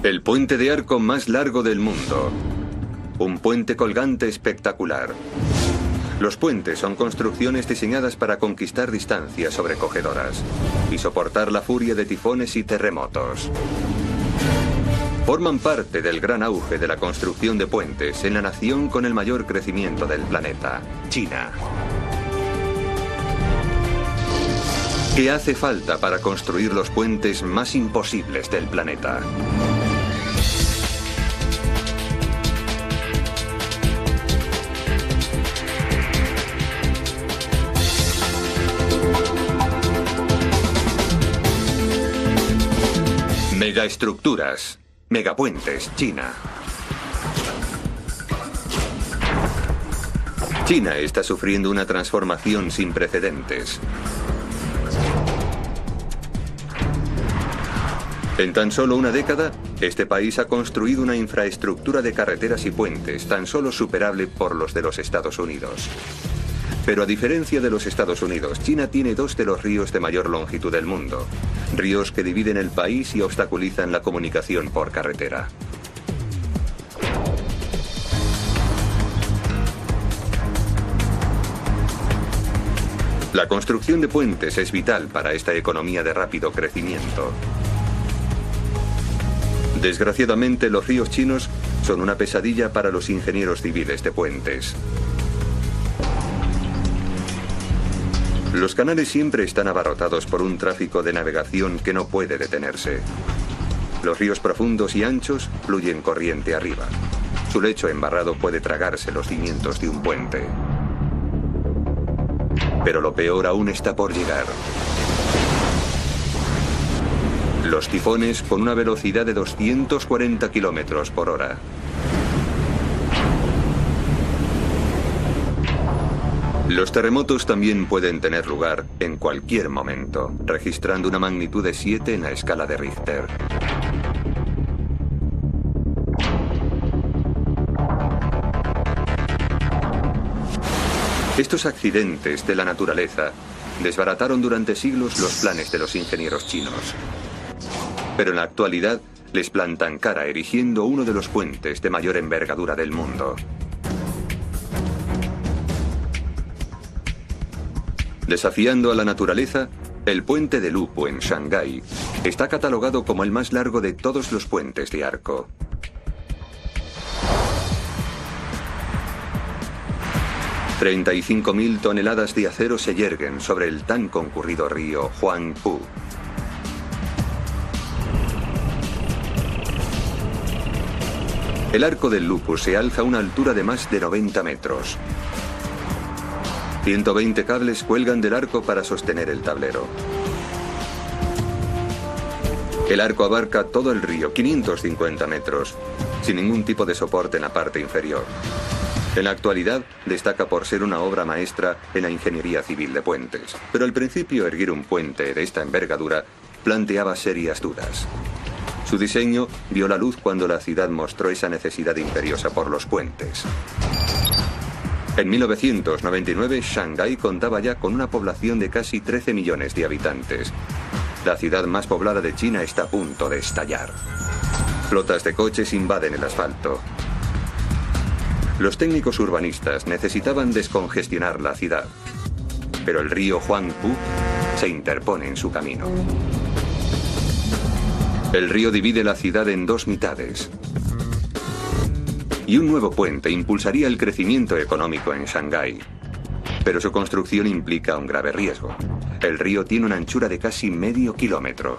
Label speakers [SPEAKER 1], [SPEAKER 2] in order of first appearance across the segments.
[SPEAKER 1] El puente de arco más largo del mundo. Un puente colgante espectacular. Los puentes son construcciones diseñadas para conquistar distancias sobrecogedoras y soportar la furia de tifones y terremotos. Forman parte del gran auge de la construcción de puentes en la nación con el mayor crecimiento del planeta, China. ¿Qué hace falta para construir los puentes más imposibles del planeta? Megaestructuras. Megapuentes, China. China está sufriendo una transformación sin precedentes. En tan solo una década, este país ha construido una infraestructura de carreteras y puentes tan solo superable por los de los Estados Unidos. Pero a diferencia de los Estados Unidos, China tiene dos de los ríos de mayor longitud del mundo. Ríos que dividen el país y obstaculizan la comunicación por carretera. La construcción de puentes es vital para esta economía de rápido crecimiento. Desgraciadamente, los ríos chinos son una pesadilla para los ingenieros civiles de puentes. Los canales siempre están abarrotados por un tráfico de navegación que no puede detenerse. Los ríos profundos y anchos fluyen corriente arriba. Su lecho embarrado puede tragarse los cimientos de un puente. Pero lo peor aún está por llegar. Los tifones con una velocidad de 240 kilómetros por hora. Los terremotos también pueden tener lugar en cualquier momento, registrando una magnitud de 7 en la escala de Richter. Estos accidentes de la naturaleza desbarataron durante siglos los planes de los ingenieros chinos. Pero en la actualidad les plantan cara erigiendo uno de los puentes de mayor envergadura del mundo. Desafiando a la naturaleza, el puente de Lupu en Shanghái está catalogado como el más largo de todos los puentes de arco. $35.000 toneladas de acero se yerguen sobre el tan concurrido río Huangpu. El arco del Lupu se alza a una altura de más de 90 metros. 120 cables cuelgan del arco para sostener el tablero. El arco abarca todo el río, 550 metros, sin ningún tipo de soporte en la parte inferior. En la actualidad destaca por ser una obra maestra en la ingeniería civil de puentes. Pero al principio erguir un puente de esta envergadura planteaba serias dudas. Su diseño vio la luz cuando la ciudad mostró esa necesidad imperiosa por los puentes. En 1999, Shanghái contaba ya con una población de casi 13 millones de habitantes. La ciudad más poblada de China está a punto de estallar. Flotas de coches invaden el asfalto. Los técnicos urbanistas necesitaban descongestionar la ciudad, pero el río Huangpu se interpone en su camino. El río divide la ciudad en dos mitades. Y un nuevo puente impulsaría el crecimiento económico en Shanghái. Pero su construcción implica un grave riesgo. El río tiene una anchura de casi medio kilómetro.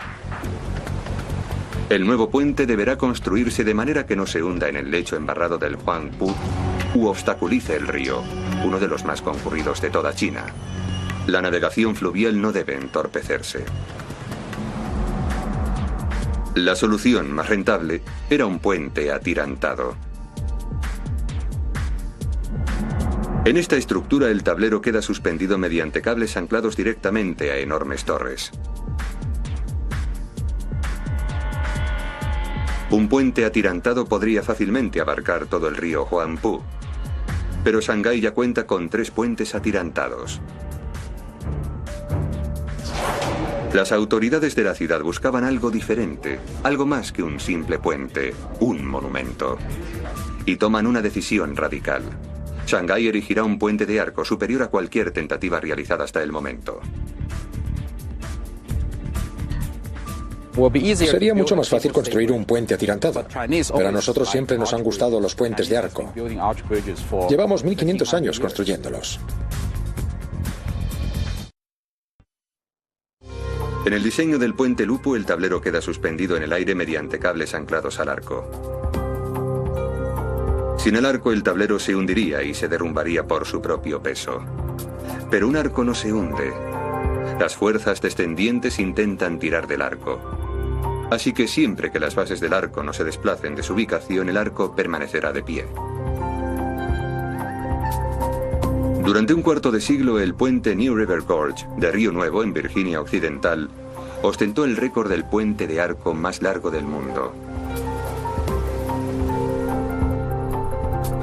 [SPEAKER 1] El nuevo puente deberá construirse de manera que no se hunda en el lecho embarrado del Huangpu u obstaculice el río, uno de los más concurridos de toda China. La navegación fluvial no debe entorpecerse. La solución más rentable era un puente atirantado. En esta estructura el tablero queda suspendido mediante cables anclados directamente a enormes torres. Un puente atirantado podría fácilmente abarcar todo el río Huangpu, pero Shanghái ya cuenta con 3 puentes atirantados. Las autoridades de la ciudad buscaban algo diferente, algo más que un simple puente, un monumento. Y toman una decisión radical. Shanghái erigirá un puente de arco superior a cualquier tentativa realizada hasta el momento.
[SPEAKER 2] Sería mucho más fácil construir un puente atirantado, pero a nosotros siempre nos han gustado los puentes de arco. Llevamos 1500 años construyéndolos.
[SPEAKER 1] En el diseño del puente Lupu, el tablero queda suspendido en el aire mediante cables anclados al arco. Sin el arco, el tablero se hundiría y se derrumbaría por su propio peso. Pero un arco no se hunde. Las fuerzas descendientes intentan tirar del arco. Así que siempre que las bases del arco no se desplacen de su ubicación, el arco permanecerá de pie. Durante un cuarto de siglo, el puente New River Gorge de Río Nuevo, en Virginia Occidental, ostentó el récord del puente de arco más largo del mundo.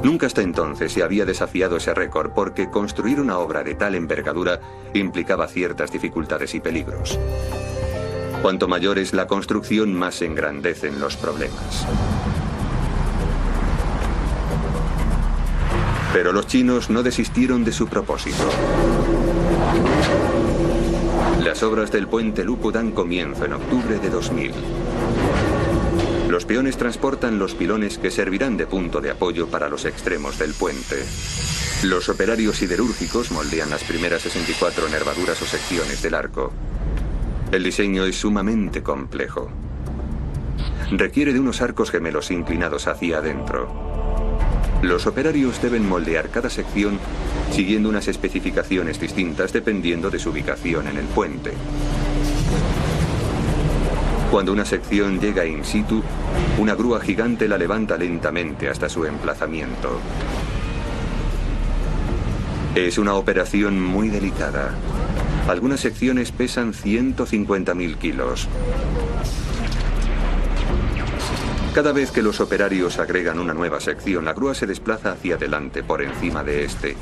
[SPEAKER 1] Nunca hasta entonces se había desafiado ese récord porque construir una obra de tal envergadura implicaba ciertas dificultades y peligros. Cuanto mayor es la construcción, más se engrandecen los problemas. Pero los chinos no desistieron de su propósito. Las obras del puente Lupu dan comienzo en octubre de 2000. Los peones transportan los pilones que servirán de punto de apoyo para los extremos del puente. Los operarios siderúrgicos moldean las primeras 64 nervaduras o secciones del arco. El diseño es sumamente complejo. Requiere de unos arcos gemelos inclinados hacia adentro. Los operarios deben moldear cada sección siguiendo unas especificaciones distintas dependiendo de su ubicación en el puente. Cuando una sección llega in situ, una grúa gigante la levanta lentamente hasta su emplazamiento. Es una operación muy delicada. Algunas secciones pesan 150.000 kilos. Cada vez que los operarios agregan una nueva sección, la grúa se desplaza hacia adelante por encima de este,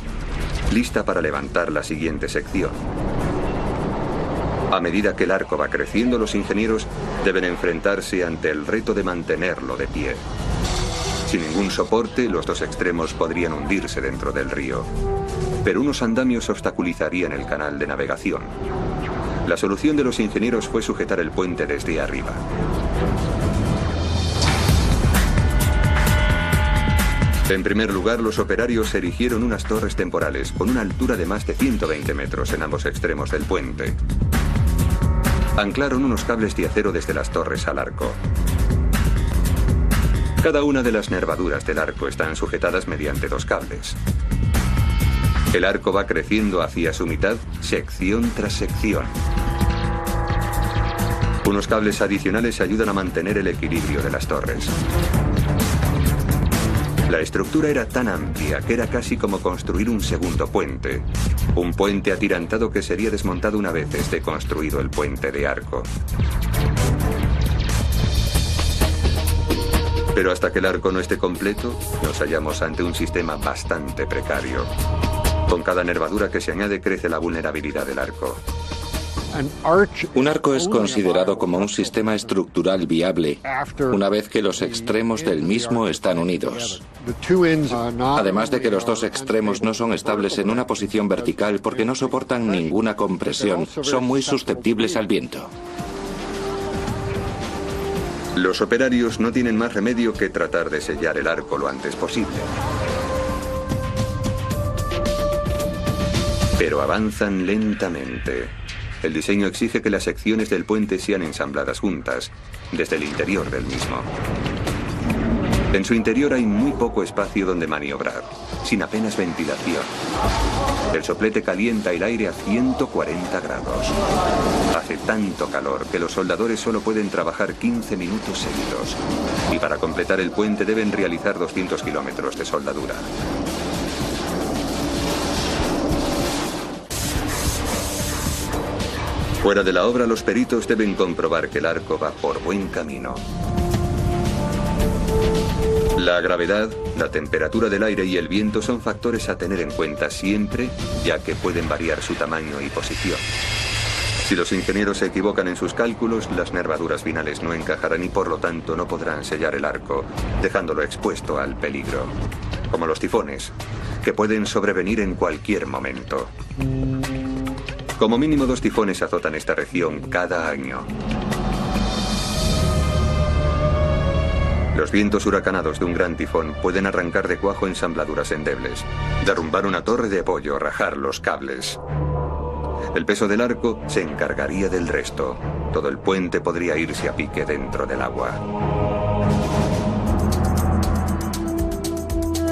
[SPEAKER 1] lista para levantar la siguiente sección. A medida que el arco va creciendo, los ingenieros deben enfrentarse ante el reto de mantenerlo de pie. Sin ningún soporte, los dos extremos podrían hundirse dentro del río, pero unos andamios obstaculizarían el canal de navegación. La solución de los ingenieros fue sujetar el puente desde arriba. En primer lugar, los operarios erigieron unas torres temporales con una altura de más de 120 metros en ambos extremos del puente. Anclaron unos cables de acero desde las torres al arco. Cada una de las nervaduras del arco están sujetadas mediante dos cables. El arco va creciendo hacia su mitad, sección tras sección. Unos cables adicionales ayudan a mantener el equilibrio de las torres. La estructura era tan amplia que era casi como construir un segundo puente. Un puente atirantado que sería desmontado una vez esté construido el puente de arco. Pero hasta que el arco no esté completo, nos hallamos ante un sistema bastante precario. Con cada nervadura que se añade crece la vulnerabilidad del arco.
[SPEAKER 3] Un arco es considerado como un sistema estructural viable una vez que los extremos del mismo están unidos. Además de que los dos extremos no son estables en una posición vertical porque no soportan ninguna compresión, son muy susceptibles al viento.
[SPEAKER 1] Los operarios no tienen más remedio que tratar de sellar el arco lo antes posible. Pero avanzan lentamente. El diseño exige que las secciones del puente sean ensambladas juntas, desde el interior del mismo. En su interior hay muy poco espacio donde maniobrar, sin apenas ventilación. El soplete calienta el aire a 140 grados. Hace tanto calor que los soldadores solo pueden trabajar 15 minutos seguidos. Y para completar el puente deben realizar 200 kilómetros de soldadura. Fuera de la obra, los peritos deben comprobar que el arco va por buen camino. La gravedad, la temperatura del aire y el viento son factores a tener en cuenta siempre, ya que pueden variar su tamaño y posición. Si los ingenieros se equivocan en sus cálculos, las nervaduras finales no encajarán y por lo tanto no podrán sellar el arco, dejándolo expuesto al peligro. Como los tifones, que pueden sobrevenir en cualquier momento. Como mínimo 2 tifones azotan esta región cada año. Los vientos huracanados de un gran tifón pueden arrancar de cuajo ensambladuras endebles, derrumbar una torre de apoyo, rajar los cables. El peso del arco se encargaría del resto. Todo el puente podría irse a pique dentro del agua.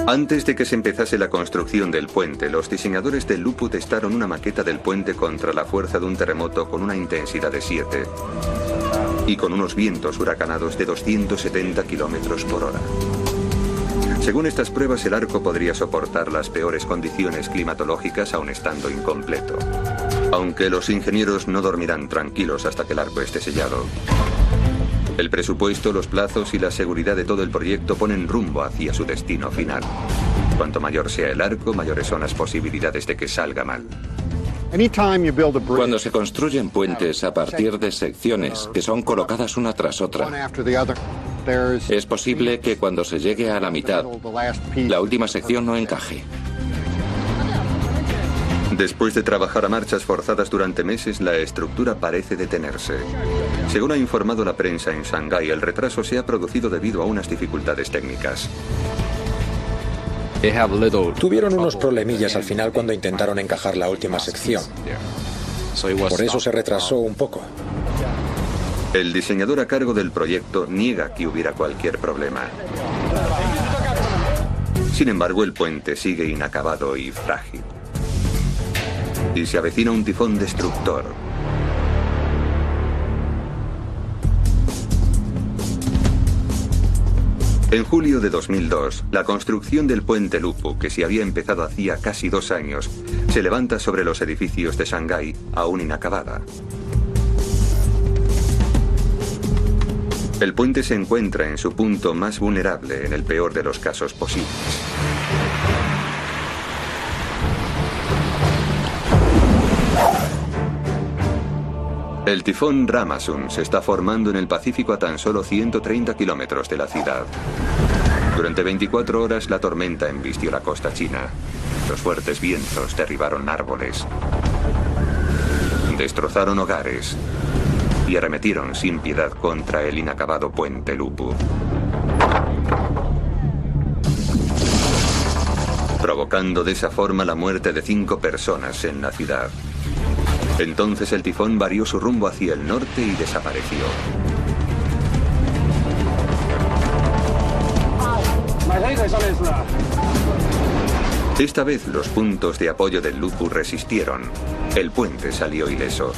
[SPEAKER 1] Antes de que se empezase la construcción del puente, los diseñadores del Lupu testaron una maqueta del puente contra la fuerza de un terremoto con una intensidad de 7 y con unos vientos huracanados de 270 kilómetros por hora. Según estas pruebas, el arco podría soportar las peores condiciones climatológicas aun estando incompleto. Aunque los ingenieros no dormirán tranquilos hasta que el arco esté sellado. El presupuesto, los plazos y la seguridad de todo el proyecto ponen rumbo hacia su destino final. Cuanto mayor sea el arco, mayores son las posibilidades de que salga mal.
[SPEAKER 3] Cuando se construyen puentes a partir de secciones que son colocadas una tras otra, es posible que cuando se llegue a la mitad, la última sección no encaje.
[SPEAKER 1] Después de trabajar a marchas forzadas durante meses, la estructura parece detenerse. Según ha informado la prensa en Shanghái, el retraso se ha producido debido a unas dificultades técnicas.
[SPEAKER 2] Tuvieron unos problemillas al final cuando intentaron encajar la última sección. Por eso se retrasó un poco.
[SPEAKER 1] El diseñador a cargo del proyecto niega que hubiera cualquier problema. Sin embargo, el puente sigue inacabado y frágil. Y se avecina un tifón destructor. En julio de 2002, la construcción del puente Lupu, que se había empezado hacía casi 2 años, se levanta sobre los edificios de Shanghái, aún inacabada. El puente se encuentra en su punto más vulnerable en el peor de los casos posibles. El tifón Ramasun se está formando en el Pacífico a tan solo 130 kilómetros de la ciudad. Durante 24 horas la tormenta embistió la costa china. Los fuertes vientos derribaron árboles, destrozaron hogares y arremetieron sin piedad contra el inacabado puente Lupu, provocando de esa forma la muerte de 5 personas en la ciudad. Entonces el tifón varió su rumbo hacia el norte y desapareció. Esta vez los puntos de apoyo del Lupu resistieron. El puente salió ileso.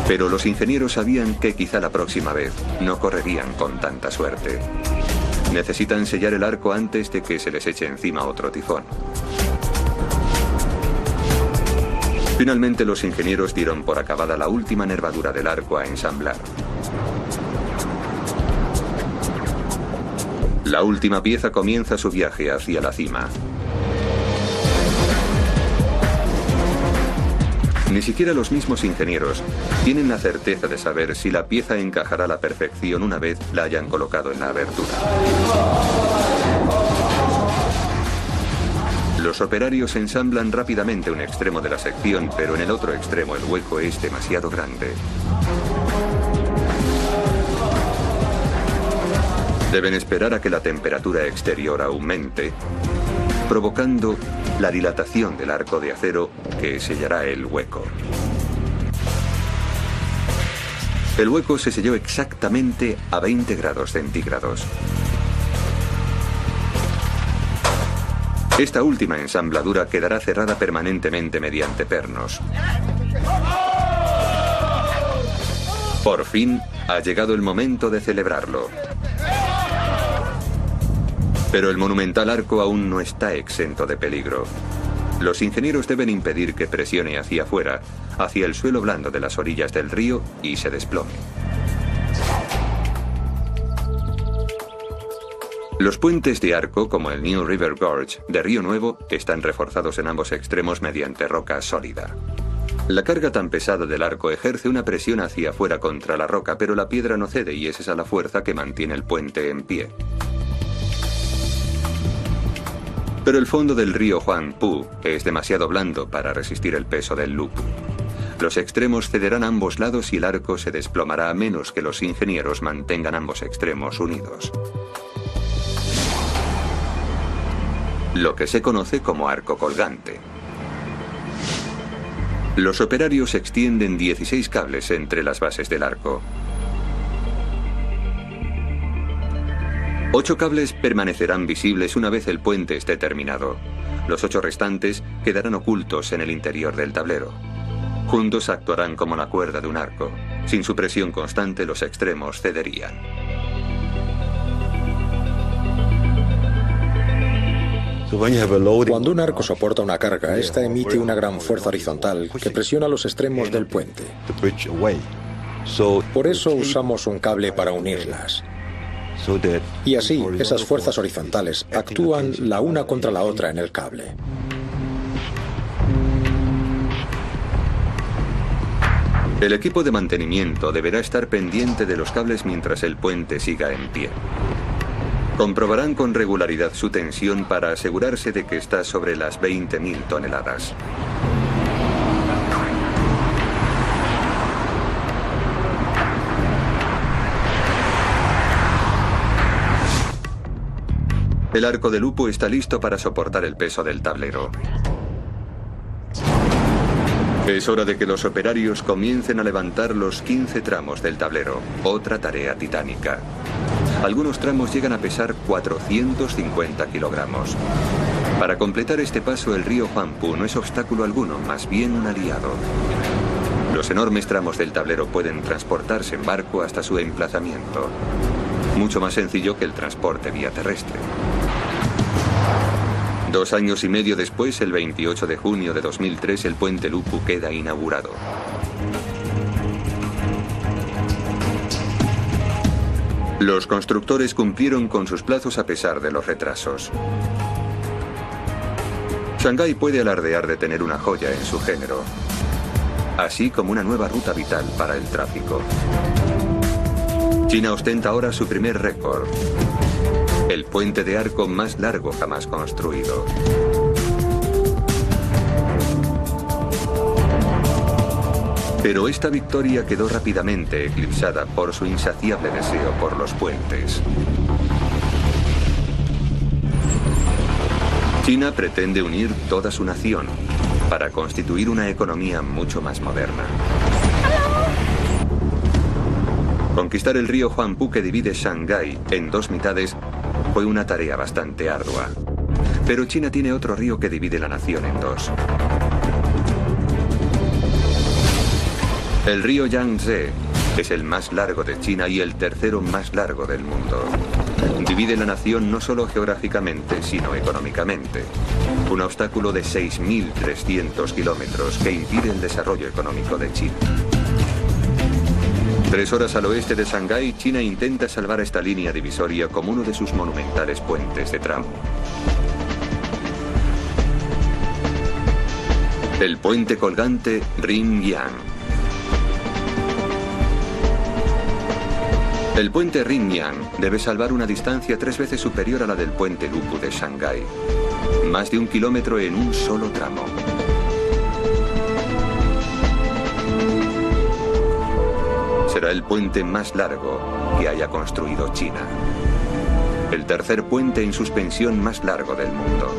[SPEAKER 1] Pero los ingenieros sabían que quizá la próxima vez no correrían con tanta suerte. Necesitan sellar el arco antes de que se les eche encima otro tifón. Finalmente los ingenieros dieron por acabada la última nervadura del arco a ensamblar. La última pieza comienza su viaje hacia la cima. Ni siquiera los mismos ingenieros tienen la certeza de saber si la pieza encajará a la perfección una vez la hayan colocado en la abertura. Los operarios ensamblan rápidamente un extremo de la sección, pero en el otro extremo el hueco es demasiado grande. Deben esperar a que la temperatura exterior aumente, provocando la dilatación del arco de acero que sellará el hueco. El hueco se selló exactamente a 20 grados centígrados. Esta última ensambladura quedará cerrada permanentemente mediante pernos. Por fin ha llegado el momento de celebrarlo. Pero el monumental arco aún no está exento de peligro. Los ingenieros deben impedir que presione hacia afuera, hacia el suelo blando de las orillas del río y se desplome. Los puentes de arco, como el New River Gorge de Río Nuevo, están reforzados en ambos extremos mediante roca sólida. La carga tan pesada del arco ejerce una presión hacia afuera contra la roca, pero la piedra no cede y es esa la fuerza que mantiene el puente en pie. Pero el fondo del río Huangpu es demasiado blando para resistir el peso del lupo. Los extremos cederán a ambos lados y el arco se desplomará a menos que los ingenieros mantengan ambos extremos unidos. Lo que se conoce como arco colgante. Los operarios extienden 16 cables entre las bases del arco. 8 cables permanecerán visibles una vez el puente esté terminado. Los 8 restantes quedarán ocultos en el interior del tablero. Juntos actuarán como la cuerda de un arco. Sin su presión constante, los extremos cederían.
[SPEAKER 2] Cuando un arco soporta una carga, esta emite una gran fuerza horizontal que presiona los extremos del puente. Por eso usamos un cable para unirlas. Y así, esas fuerzas horizontales actúan la una contra la otra en el cable.
[SPEAKER 1] El equipo de mantenimiento deberá estar pendiente de los cables mientras el puente siga en pie. Comprobarán con regularidad su tensión para asegurarse de que está sobre las 20.000 toneladas. El arco de lupo está listo para soportar el peso del tablero. Es hora de que los operarios comiencen a levantar los 15 tramos del tablero, otra tarea titánica. Algunos tramos llegan a pesar 450 kilogramos. Para completar este paso, el río Huangpu no es obstáculo alguno, más bien un aliado. Los enormes tramos del tablero pueden transportarse en barco hasta su emplazamiento. Mucho más sencillo que el transporte vía terrestre. 2 años y medio después, el 28 de junio de 2003, el puente Lupu queda inaugurado. Los constructores cumplieron con sus plazos a pesar de los retrasos. Shanghái puede alardear de tener una joya en su género, así como una nueva ruta vital para el tráfico. China ostenta ahora su primer récord: el puente de arco más largo jamás construido. Pero esta victoria quedó rápidamente eclipsada por su insaciable deseo por los puentes. China pretende unir toda su nación para constituir una economía mucho más moderna. Conquistar el río Huangpu que divide Shanghái en 2 mitades fue una tarea bastante ardua. Pero China tiene otro río que divide la nación en 2. El río Yangtze es el más largo de China y el tercero más largo del mundo. Divide la nación no solo geográficamente, sino económicamente. Un obstáculo de 6.300 kilómetros que impide el desarrollo económico de China. 3 horas al oeste de Shanghái, China intenta salvar esta línea divisoria como uno de sus monumentales puentes de tramo. El puente colgante Ringyang. El puente Ringyang debe salvar una distancia 3 veces superior a la del puente Lupu de Shanghái. Más de 1 kilómetro en un solo tramo. Será el puente más largo que haya construido China. El tercer puente en suspensión más largo del mundo.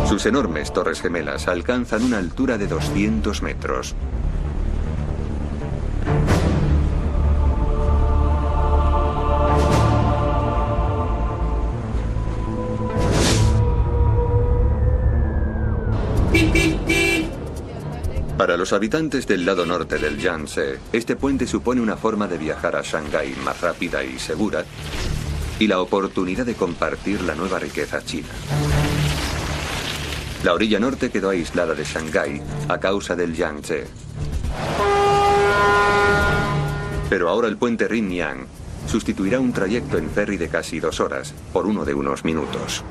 [SPEAKER 1] Sus enormes torres gemelas alcanzan una altura de 200 metros. Para los habitantes del lado norte del Yangtze, este puente supone una forma de viajar a Shanghái más rápida y segura y la oportunidad de compartir la nueva riqueza china. La orilla norte quedó aislada de Shanghái a causa del Yangtze. Pero ahora el puente Ringyang sustituirá un trayecto en ferry de casi 2 horas por uno de unos minutos.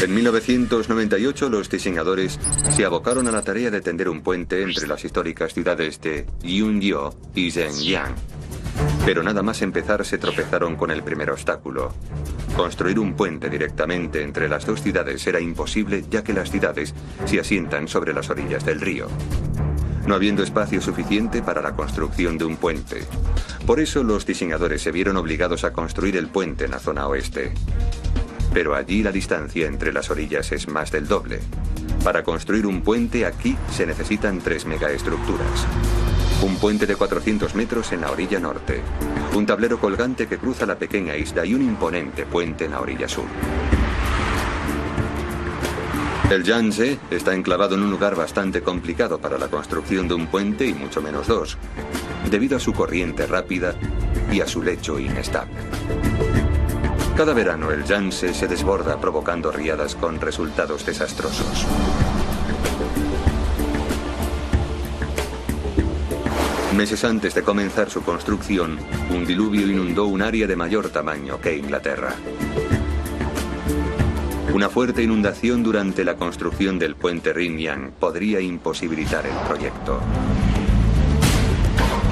[SPEAKER 1] En 1998 los diseñadores se abocaron a la tarea de tender un puente entre las históricas ciudades de Yunjiu y Zhenjiang. Pero nada más empezar se tropezaron con el primer obstáculo. Construir un puente directamente entre las dos ciudades era imposible, ya que las ciudades se asientan sobre las orillas del río, no habiendo espacio suficiente para la construcción de un puente. Por eso los diseñadores se vieron obligados a construir el puente en la zona oeste. Pero allí la distancia entre las orillas es más del doble. Para construir un puente aquí se necesitan 3 megaestructuras. Un puente de 400 metros en la orilla norte, un tablero colgante que cruza la pequeña isla y un imponente puente en la orilla sur. El Yangtze está enclavado en un lugar bastante complicado para la construcción de un puente y mucho menos dos, debido a su corriente rápida y a su lecho inestable. Cada verano el Yangtze se desborda provocando riadas con resultados desastrosos. Meses antes de comenzar su construcción, un diluvio inundó un área de mayor tamaño que Inglaterra. Una fuerte inundación durante la construcción del puente Rin-Yang podría imposibilitar el proyecto.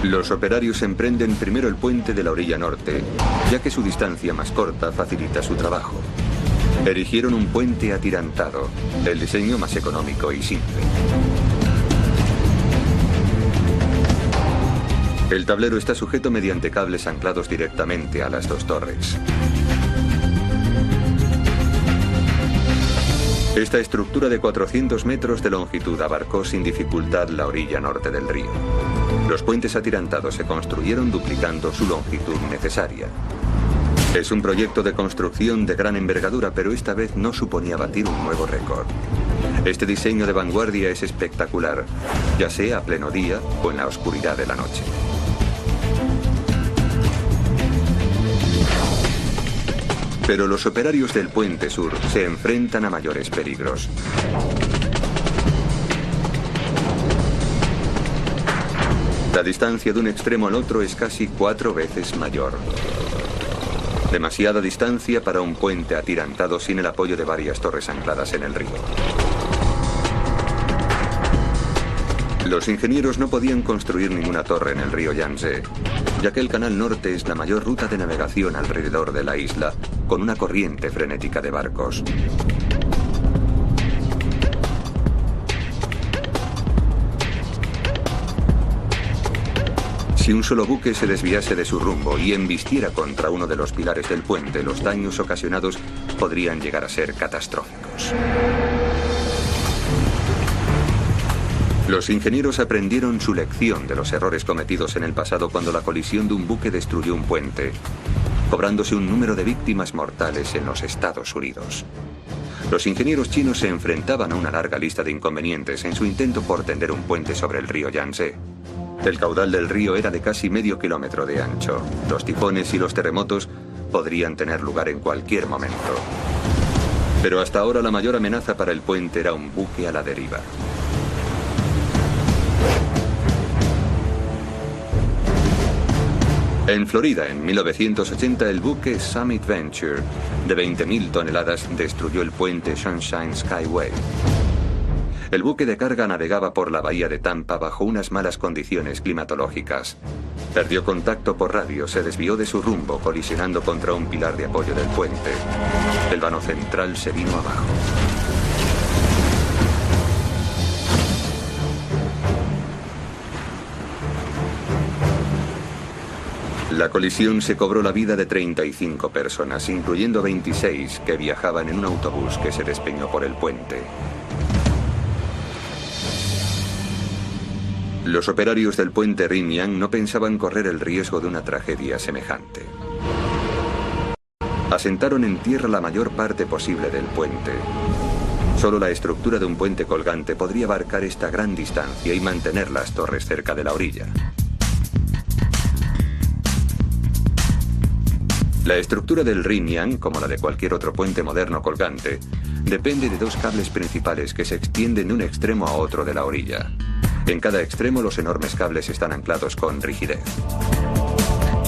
[SPEAKER 1] Los operarios emprenden primero el puente de la orilla norte, ya que su distancia más corta facilita su trabajo. Erigieron un puente atirantado, el diseño más económico y simple. El tablero está sujeto mediante cables anclados directamente a las dos torres. Esta estructura de 400 metros de longitud abarcó sin dificultad la orilla norte del río. Los puentes atirantados se construyeron duplicando su longitud necesaria. Es un proyecto de construcción de gran envergadura, pero esta vez no suponía batir un nuevo récord. Este diseño de vanguardia es espectacular, ya sea a pleno día o en la oscuridad de la noche. Pero los operarios del puente sur se enfrentan a mayores peligros. La distancia de un extremo al otro es casi 4 veces mayor. Demasiada distancia para un puente atirantado sin el apoyo de varias torres ancladas en el río. Los ingenieros no podían construir ninguna torre en el río Yangtze, ya que el canal norte es la mayor ruta de navegación alrededor de la isla, con una corriente frenética de barcos. Si un solo buque se desviase de su rumbo y embistiera contra uno de los pilares del puente, los daños ocasionados podrían llegar a ser catastróficos. Los ingenieros aprendieron su lección de los errores cometidos en el pasado cuando la colisión de un buque destruyó un puente, cobrándose un número de víctimas mortales en los Estados Unidos. Los ingenieros chinos se enfrentaban a una larga lista de inconvenientes en su intento por tender un puente sobre el río Yangtze. El caudal del río era de casi medio kilómetro de ancho. Los tifones y los terremotos podrían tener lugar en cualquier momento. Pero hasta ahora la mayor amenaza para el puente era un buque a la deriva. En Florida, en 1980, el buque Summit Venture, de 20.000 toneladas, destruyó el puente Sunshine Skyway. El buque de carga navegaba por la bahía de Tampa bajo unas malas condiciones climatológicas. Perdió contacto por radio, se desvió de su rumbo, colisionando contra un pilar de apoyo del puente. El vano central se vino abajo. La colisión se cobró la vida de 35 personas, incluyendo 26 que viajaban en un autobús que se despeñó por el puente. Los operarios del puente Rin-Yang no pensaban correr el riesgo de una tragedia semejante. Asentaron en tierra la mayor parte posible del puente. Solo la estructura de un puente colgante podría abarcar esta gran distancia y mantener las torres cerca de la orilla. La estructura del Rin-Yang, como la de cualquier otro puente moderno colgante, depende de dos cables principales que se extienden de un extremo a otro de la orilla. En cada extremo los enormes cables están anclados con rigidez.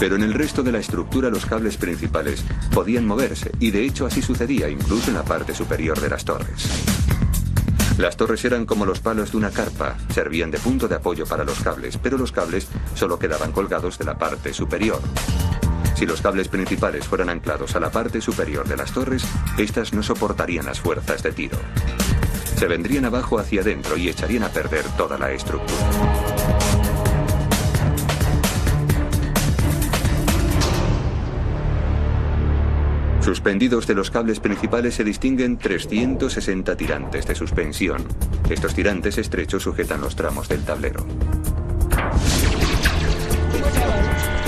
[SPEAKER 1] Pero en el resto de la estructura los cables principales podían moverse, y de hecho así sucedía incluso en la parte superior de las torres. Las torres eran como los palos de una carpa, servían de punto de apoyo para los cables, pero los cables solo quedaban colgados de la parte superior. Si los cables principales fueran anclados a la parte superior de las torres, estas no soportarían las fuerzas de tiro. Se vendrían abajo hacia adentro y echarían a perder toda la estructura. Suspendidos de los cables principales se distinguen 360 tirantes de suspensión. Estos tirantes estrechos sujetan los tramos del tablero.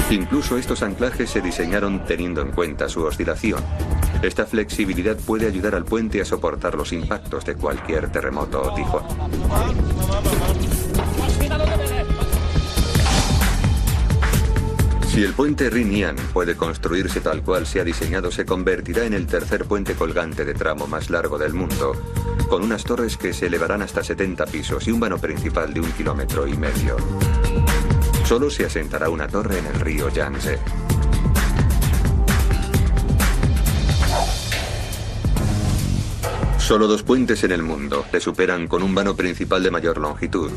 [SPEAKER 1] Incluso estos anclajes se diseñaron teniendo en cuenta su oscilación. Esta flexibilidad puede ayudar al puente a soportar los impactos de cualquier terremoto o tifón. Si el puente Rin-Yan puede construirse tal cual se ha diseñado, se convertirá en el tercer puente colgante de tramo más largo del mundo, con unas torres que se elevarán hasta 70 pisos y un vano principal de 1,5 kilómetros. Solo se asentará una torre en el río Yangtze. Solo 2 puentes en el mundo le superan con un vano principal de mayor longitud: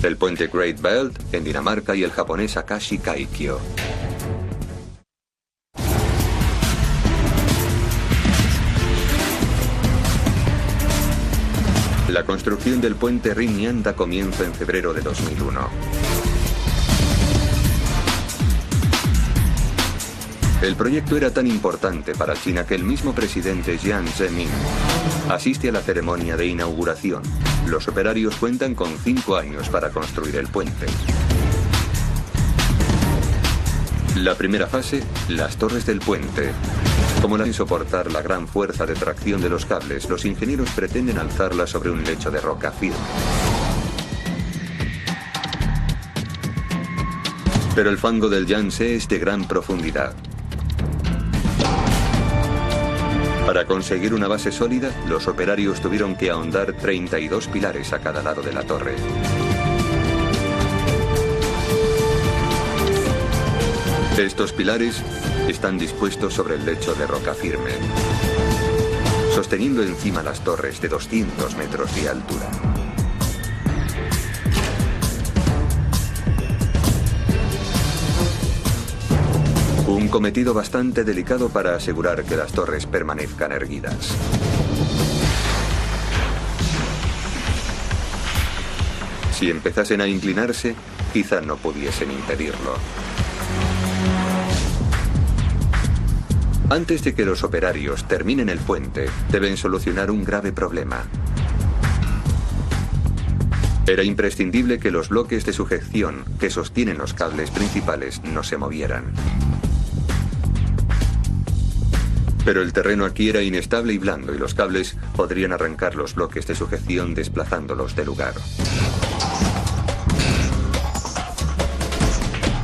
[SPEAKER 1] el puente Great Belt en Dinamarca y el japonés Akashi Kaikyo. La construcción del puente Rin-Yan da comienzo en febrero de 2001. El proyecto era tan importante para China que el mismo presidente Jiang Zemin asiste a la ceremonia de inauguración. Los operarios cuentan con 5 años para construir el puente. La primera fase, las torres del puente. Como sin soportar la gran fuerza de tracción de los cables, los ingenieros pretenden alzarlas sobre un lecho de roca firme. Pero el fango del Yangtze es de gran profundidad. Para conseguir una base sólida, los operarios tuvieron que ahondar 32 pilares a cada lado de la torre. Estos pilares están dispuestos sobre el lecho de roca firme, sosteniendo encima las torres de 200 metros de altura. Un cometido bastante delicado para asegurar que las torres permanezcan erguidas. Si empezasen a inclinarse, quizá no pudiesen impedirlo. Antes de que los operarios terminen el puente, deben solucionar un grave problema. Era imprescindible que los bloques de sujeción que sostienen los cables principales no se movieran. Pero el terreno aquí era inestable y blando y los cables podrían arrancar los bloques de sujeción desplazándolos del lugar.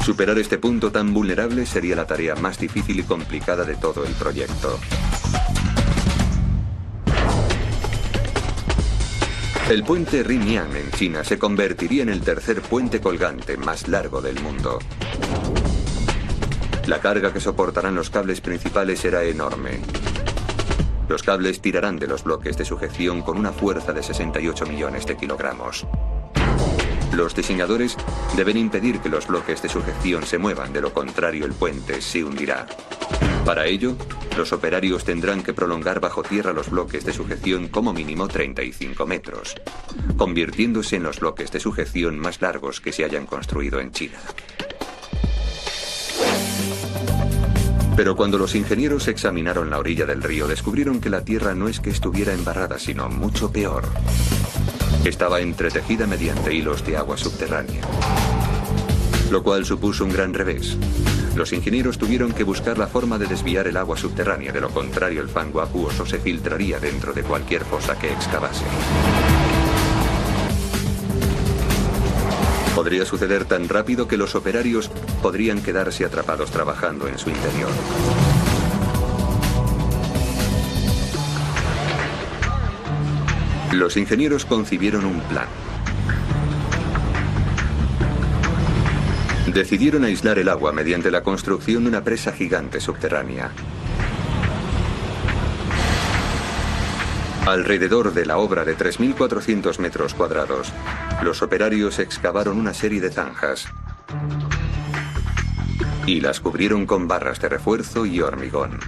[SPEAKER 1] Superar este punto tan vulnerable sería la tarea más difícil y complicada de todo el proyecto. El puente Rin-Yan en China se convertiría en el tercer puente colgante más largo del mundo. La carga que soportarán los cables principales era enorme. Los cables tirarán de los bloques de sujeción con una fuerza de 68 millones de kilogramos. Los diseñadores deben impedir que los bloques de sujeción se muevan, de lo contrario el puente se hundirá. Para ello, los operarios tendrán que prolongar bajo tierra los bloques de sujeción como mínimo 35 metros, convirtiéndose en los bloques de sujeción más largos que se hayan construido en China. Pero cuando los ingenieros examinaron la orilla del río, descubrieron que la tierra no es que estuviera embarrada, sino mucho peor. Estaba entretejida mediante hilos de agua subterránea, lo cual supuso un gran revés. Los ingenieros tuvieron que buscar la forma de desviar el agua subterránea, de lo contrario el fango acuoso se filtraría dentro de cualquier fosa que excavasen. Podría suceder tan rápido que los operarios podrían quedarse atrapados trabajando en su interior. Los ingenieros concibieron un plan. Decidieron aislar el agua mediante la construcción de una presa gigante subterránea. Alrededor de la obra de 3.400 metros cuadrados, los operarios excavaron una serie de zanjas y las cubrieron con barras de refuerzo y hormigón.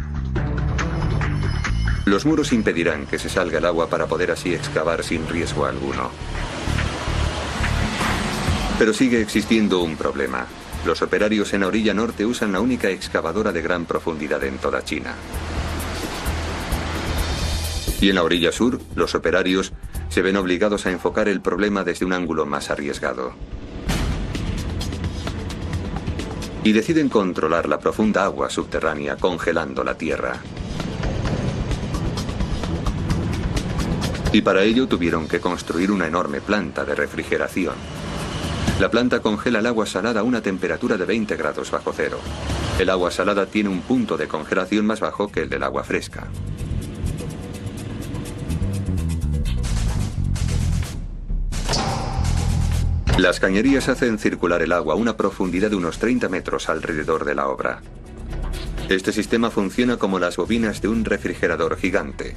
[SPEAKER 1] Los muros impedirán que se salga el agua para poder así excavar sin riesgo alguno. Pero sigue existiendo un problema. Los operarios en la orilla norte usan la única excavadora de gran profundidad en toda China. Y en la orilla sur, los operarios se ven obligados a enfocar el problema desde un ángulo más arriesgado. Y deciden controlar la profunda agua subterránea congelando la tierra. Y para ello tuvieron que construir una enorme planta de refrigeración. La planta congela el agua salada a una temperatura de 20 grados bajo cero. El agua salada tiene un punto de congelación más bajo que el del agua fresca. Las cañerías hacen circular el agua a una profundidad de unos 30 metros alrededor de la obra. Este sistema funciona como las bobinas de un refrigerador gigante.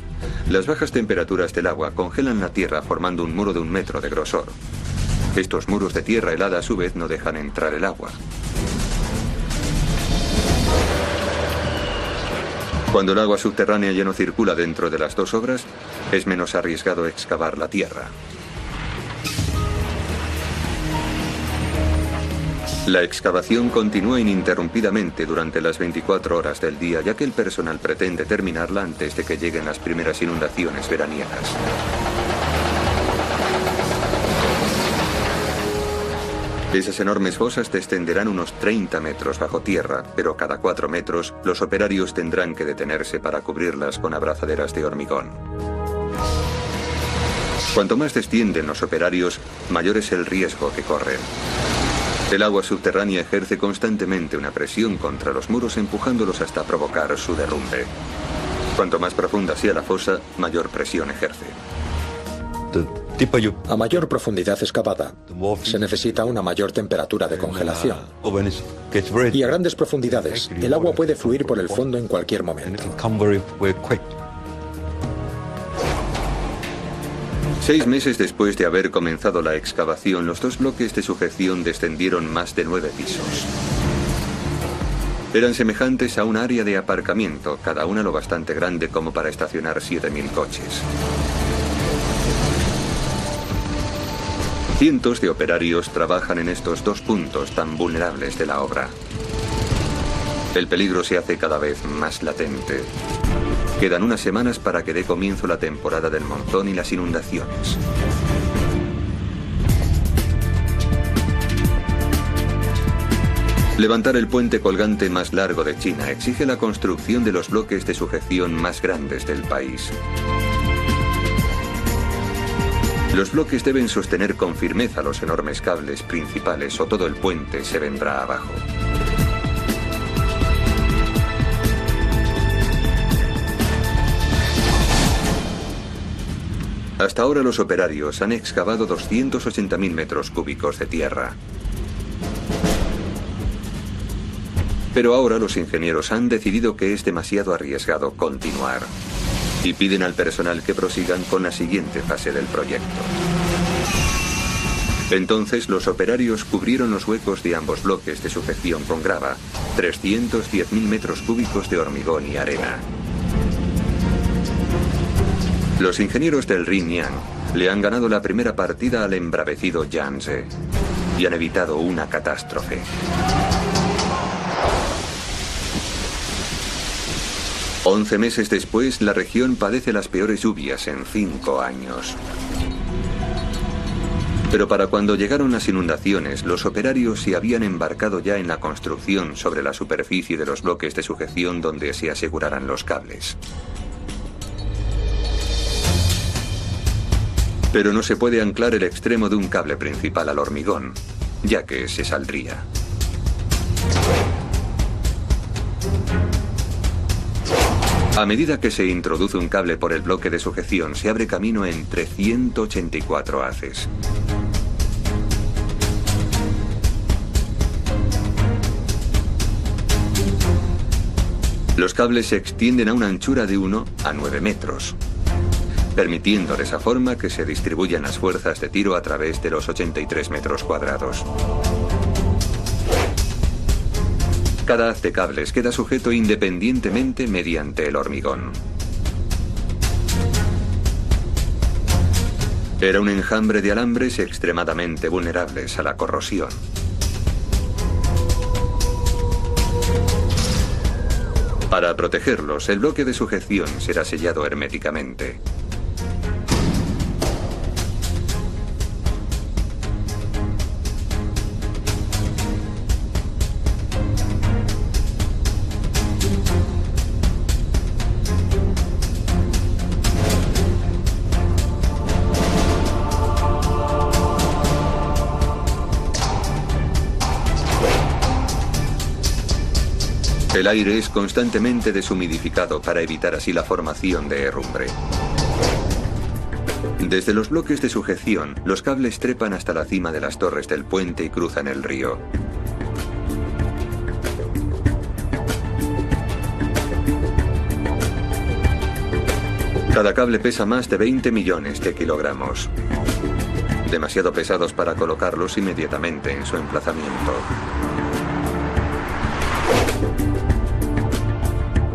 [SPEAKER 1] Las bajas temperaturas del agua congelan la tierra formando un muro de 1 metro de grosor. Estos muros de tierra helada a su vez no dejan entrar el agua. Cuando el agua subterránea ya no circula dentro de las dos obras, es menos arriesgado excavar la tierra. La excavación continúa ininterrumpidamente durante las 24 horas del día, ya que el personal pretende terminarla antes de que lleguen las primeras inundaciones veraniegas. Esas enormes fosas descenderán unos 30 metros bajo tierra, pero cada 4 metros los operarios tendrán que detenerse para cubrirlas con abrazaderas de hormigón. Cuanto más descienden los operarios, mayor es el riesgo que corren. El agua subterránea ejerce constantemente una presión contra los muros, empujándolos hasta provocar su derrumbe. Cuanto más profunda sea la fosa, mayor presión ejerce.
[SPEAKER 2] A mayor profundidad excavada, se necesita una mayor temperatura de congelación. Y a grandes profundidades, el agua puede fluir por el fondo en cualquier momento.
[SPEAKER 1] 6 meses después de haber comenzado la excavación, los 2 bloques de sujeción descendieron más de 9 pisos. Eran semejantes a un área de aparcamiento, cada una lo bastante grande como para estacionar 7.000 coches. Cientos de operarios trabajan en estos 2 puntos tan vulnerables de la obra. El peligro se hace cada vez más latente. Quedan unas semanas para que dé comienzo la temporada del monzón y las inundaciones. Levantar el puente colgante más largo de China exige la construcción de los bloques de sujeción más grandes del país. Los bloques deben sostener con firmeza los enormes cables principales o todo el puente se vendrá abajo. Hasta ahora los operarios han excavado 280.000 metros cúbicos de tierra. Pero ahora los ingenieros han decidido que es demasiado arriesgado continuar y piden al personal que prosigan con la siguiente fase del proyecto. Entonces los operarios cubrieron los huecos de ambos bloques de sujeción con grava, 310.000 metros cúbicos de hormigón y arena. Los ingenieros del Rinyang le han ganado la primera partida al embravecido Yangtze y han evitado una catástrofe. Once meses después, la región padece las peores lluvias en 5 años. Pero para cuando llegaron las inundaciones, los operarios se habían embarcado ya en la construcción sobre la superficie de los bloques de sujeción donde se aseguraran los cables. Pero no se puede anclar el extremo de un cable principal al hormigón, ya que se saldría. A medida que se introduce un cable por el bloque de sujeción, se abre camino entre 184 haces. Los cables se extienden a una anchura de 1 a 9 metros, permitiendo de esa forma que se distribuyan las fuerzas de tiro a través de los 83 metros cuadrados. Cada haz de cables queda sujeto independientemente mediante el hormigón. Era un enjambre de alambres extremadamente vulnerables a la corrosión. Para protegerlos, el bloque de sujeción será sellado herméticamente. El aire es constantemente deshumidificado para evitar así la formación de herrumbre. Desde los bloques de sujeción, los cables trepan hasta la cima de las torres del puente y cruzan el río. Cada cable pesa más de 20 millones de kilogramos. Demasiado pesados para colocarlos inmediatamente en su emplazamiento.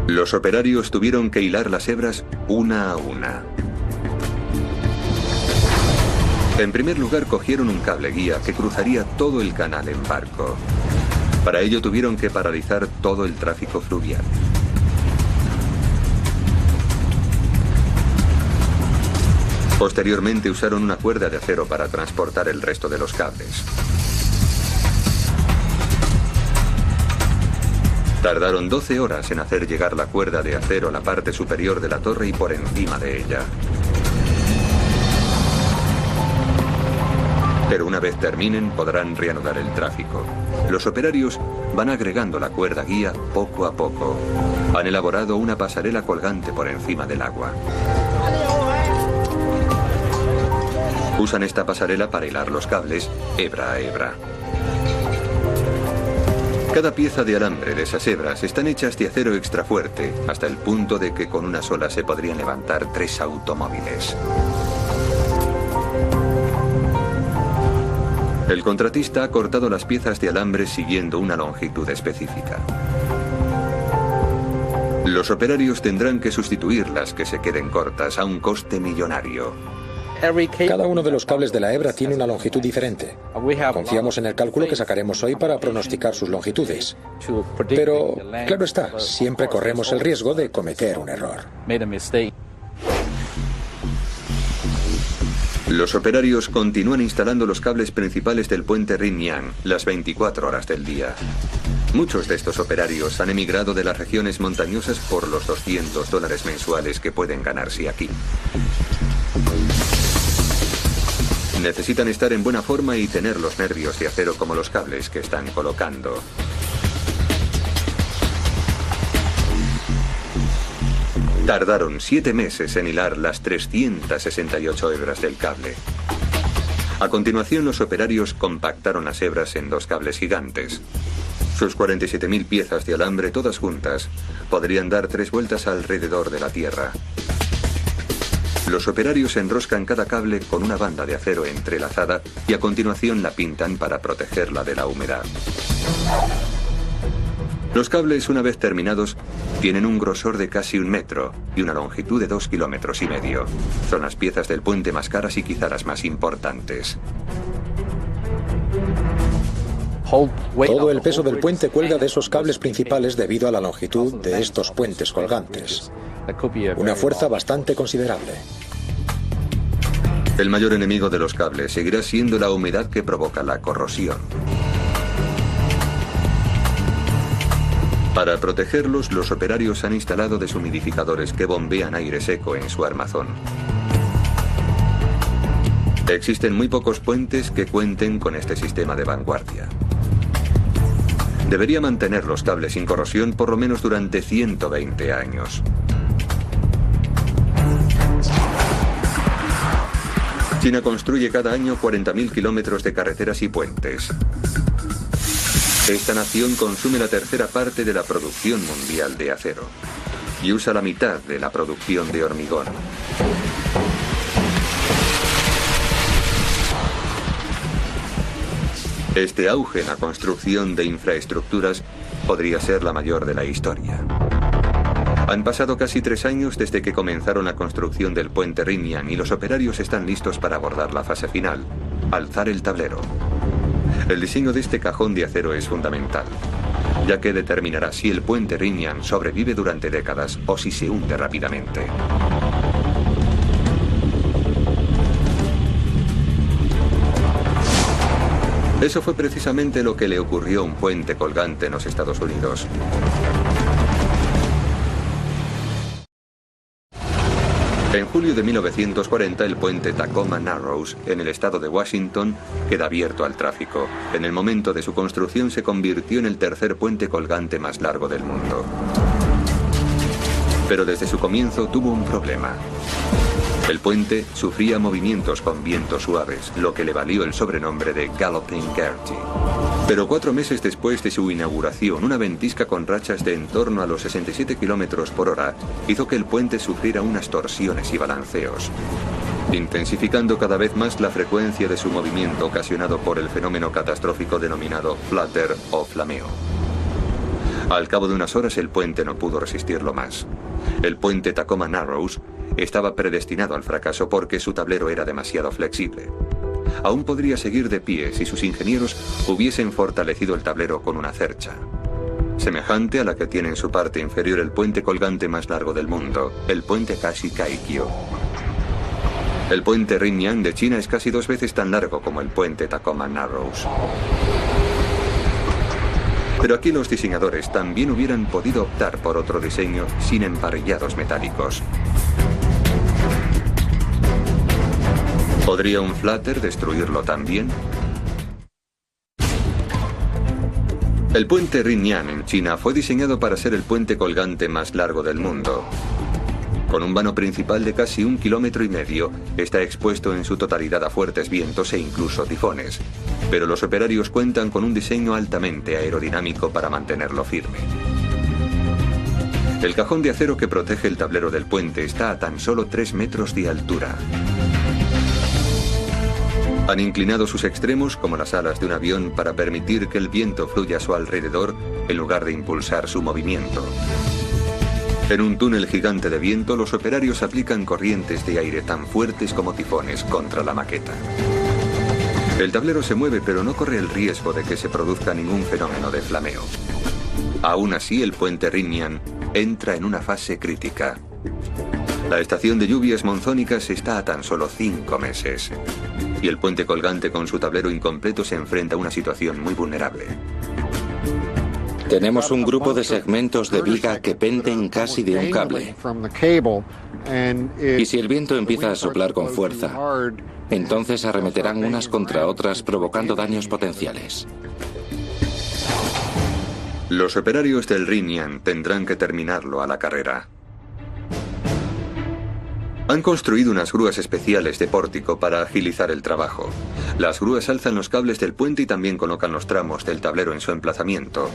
[SPEAKER 1] Los operarios tuvieron que hilar las hebras una a una. En primer lugar, cogieron un cable guía que cruzaría todo el canal en barco. Para ello tuvieron que paralizar todo el tráfico fluvial. Posteriormente usaron una cuerda de acero para transportar el resto de los cables. Tardaron 12 horas en hacer llegar la cuerda de acero a la parte superior de la torre y por encima de ella. Pero una vez terminen, podrán reanudar el tráfico. Los operarios van agregando la cuerda guía poco a poco. Han elaborado una pasarela colgante por encima del agua. Usan esta pasarela para hilar los cables hebra a hebra. Cada pieza de alambre de esas hebras están hechas de acero extra fuerte, hasta el punto de que con una sola se podrían levantar 3 automóviles. El contratista ha cortado las piezas de alambre siguiendo una longitud específica. Los operarios tendrán que sustituir las que se queden cortas a un coste millonario.
[SPEAKER 2] Cada uno de los cables de la hebra tiene una longitud diferente. Confiamos en el cálculo que sacaremos hoy para pronosticar sus longitudes. Pero, claro está, siempre corremos el riesgo de cometer un error.
[SPEAKER 1] Los operarios continúan instalando los cables principales del puente Rin-Yang las 24 horas del día. Muchos de estos operarios han emigrado de las regiones montañosas por los $200 mensuales que pueden ganarse aquí. Necesitan estar en buena forma y tener los nervios de acero como los cables que están colocando. Tardaron 7 meses en hilar las 368 hebras del cable. A continuación, los operarios compactaron las hebras en 2 cables gigantes. Sus 47.000 piezas de alambre, todas juntas, podrían dar 3 vueltas alrededor de la Tierra. Los operarios enroscan cada cable con una banda de acero entrelazada y a continuación la pintan para protegerla de la humedad. Los cables, una vez terminados, tienen un grosor de casi 1 metro y una longitud de 2,5 kilómetros. Son las piezas del puente más caras y quizá las más importantes.
[SPEAKER 2] Todo el peso del puente cuelga de esos cables principales debido a la longitud de estos puentes colgantes. Una fuerza bastante considerable.
[SPEAKER 1] El mayor enemigo de los cables seguirá siendo la humedad que provoca la corrosión. Para protegerlos, los operarios han instalado deshumidificadores que bombean aire seco en su armazón. Existen muy pocos puentes que cuenten con este sistema de vanguardia. Debería mantener los cables sin corrosión por lo menos durante 120 años. China construye cada año 40.000 kilómetros de carreteras y puentes. Esta nación consume la tercera parte de la producción mundial de acero y usa la mitad de la producción de hormigón. Este auge en la construcción de infraestructuras podría ser la mayor de la historia. Han pasado casi 3 años desde que comenzaron la construcción del puente Riñan y los operarios están listos para abordar la fase final, alzar el tablero. El diseño de este cajón de acero es fundamental, ya que determinará si el puente Riñan sobrevive durante décadas o si se hunde rápidamente. Eso fue precisamente lo que le ocurrió a un puente colgante en los Estados Unidos. En julio de 1940, el puente Tacoma Narrows, en el estado de Washington, queda abierto al tráfico. En el momento de su construcción se convirtió en el tercer puente colgante más largo del mundo. Pero desde su comienzo tuvo un problema. El puente sufría movimientos con vientos suaves, lo que le valió el sobrenombre de Galloping Gertie. Pero 4 meses después de su inauguración, una ventisca con rachas de en torno a los 67 kilómetros por hora hizo que el puente sufriera unas torsiones y balanceos, intensificando cada vez más la frecuencia de su movimiento ocasionado por el fenómeno catastrófico denominado flutter o flameo. Al cabo de unas horas el puente no pudo resistirlo más. El puente Tacoma Narrows estaba predestinado al fracaso porque su tablero era demasiado flexible. Aún podría seguir de pie si sus ingenieros hubiesen fortalecido el tablero con una cercha, semejante a la que tiene en su parte inferior el puente colgante más largo del mundo, el puente Kashi-Kaikyo. El puente Riñan de China es casi 2 veces tan largo como el puente Tacoma Narrows. Pero aquí los diseñadores también hubieran podido optar por otro diseño sin emparrillados metálicos. ¿Podría un flutter destruirlo también? El puente Riñan en China fue diseñado para ser el puente colgante más largo del mundo. Con un vano principal de casi 1,5 kilómetros, está expuesto en su totalidad a fuertes vientos e incluso tifones. Pero los operarios cuentan con un diseño altamente aerodinámico para mantenerlo firme. El cajón de acero que protege el tablero del puente está a tan solo 3 metros de altura. Han inclinado sus extremos como las alas de un avión para permitir que el viento fluya a su alrededor en lugar de impulsar su movimiento. En un túnel gigante de viento, los operarios aplican corrientes de aire tan fuertes como tifones contra la maqueta. El tablero se mueve, pero no corre el riesgo de que se produzca ningún fenómeno de flameo. Aún así, el puente Riñan entra en una fase crítica. La estación de lluvias monzónicas está a tan solo 5 meses. Y el puente colgante con su tablero incompleto se enfrenta a una situación muy vulnerable.
[SPEAKER 3] Tenemos un grupo de segmentos de viga que penden casi de un cable. Y si el viento empieza a soplar con fuerza, entonces arremeterán unas contra otras provocando daños potenciales.
[SPEAKER 1] Los operarios del Riñan tendrán que terminarlo a la carrera. Han construido unas grúas especiales de pórtico para agilizar el trabajo. Las grúas alzan los cables del puente y también colocan los tramos del tablero en su emplazamiento.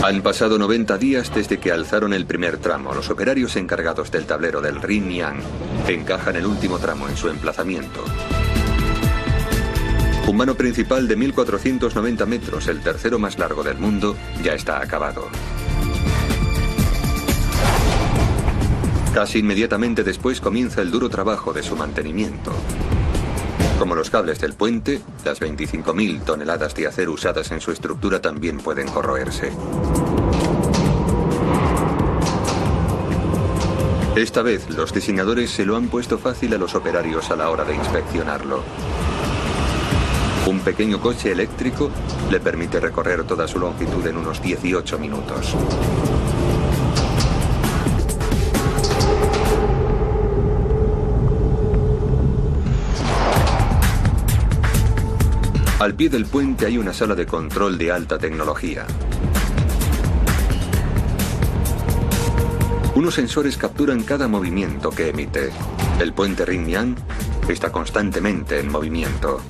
[SPEAKER 1] Han pasado 90 días desde que alzaron el primer tramo. Los operarios encargados del tablero del Riñan encajan el último tramo en su emplazamiento. Un vano principal de 1.490 metros, el tercero más largo del mundo, ya está acabado. Casi inmediatamente después comienza el duro trabajo de su mantenimiento. Como los cables del puente, las 25.000 toneladas de acero usadas en su estructura también pueden corroerse. Esta vez, los diseñadores se lo han puesto fácil a los operarios a la hora de inspeccionarlo. Un pequeño coche eléctrico le permite recorrer toda su longitud en unos 18 minutos. Al pie del puente hay una sala de control de alta tecnología. Unos sensores capturan cada movimiento que emite. El puente Ringyang está constantemente en movimiento.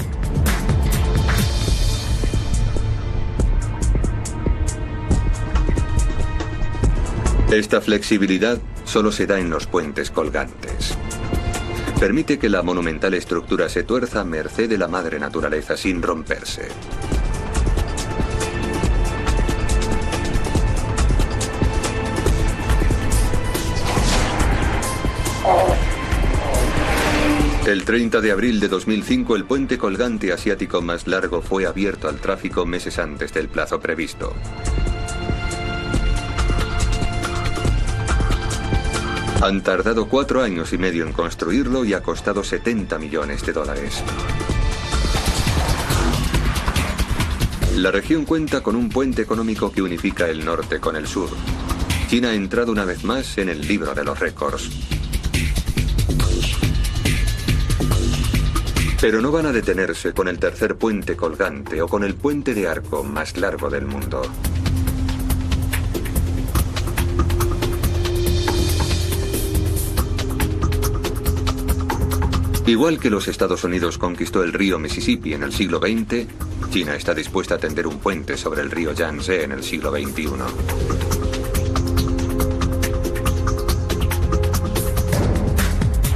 [SPEAKER 1] Esta flexibilidad solo se da en los puentes colgantes. Permite que la monumental estructura se tuerza a merced de la madre naturaleza sin romperse. El 30 de abril de 2005, el puente colgante asiático más largo fue abierto al tráfico meses antes del plazo previsto. Han tardado 4 años y medio en construirlo y ha costado 70 millones de dólares. La región cuenta con un puente económico que unifica el norte con el sur. China ha entrado una vez más en el libro de los récords. Pero no van a detenerse con el tercer puente colgante o con el puente de arco más largo del mundo. Igual que los Estados Unidos conquistó el río Mississippi en el siglo XX, China está dispuesta a tender un puente sobre el río Yangtze en el siglo XXI.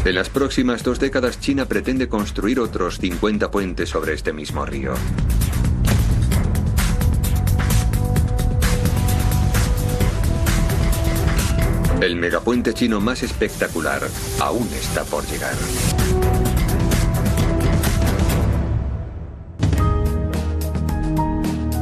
[SPEAKER 1] En las próximas 2 décadas, China pretende construir otros 50 puentes sobre este mismo río. El megapuente chino más espectacular aún está por llegar.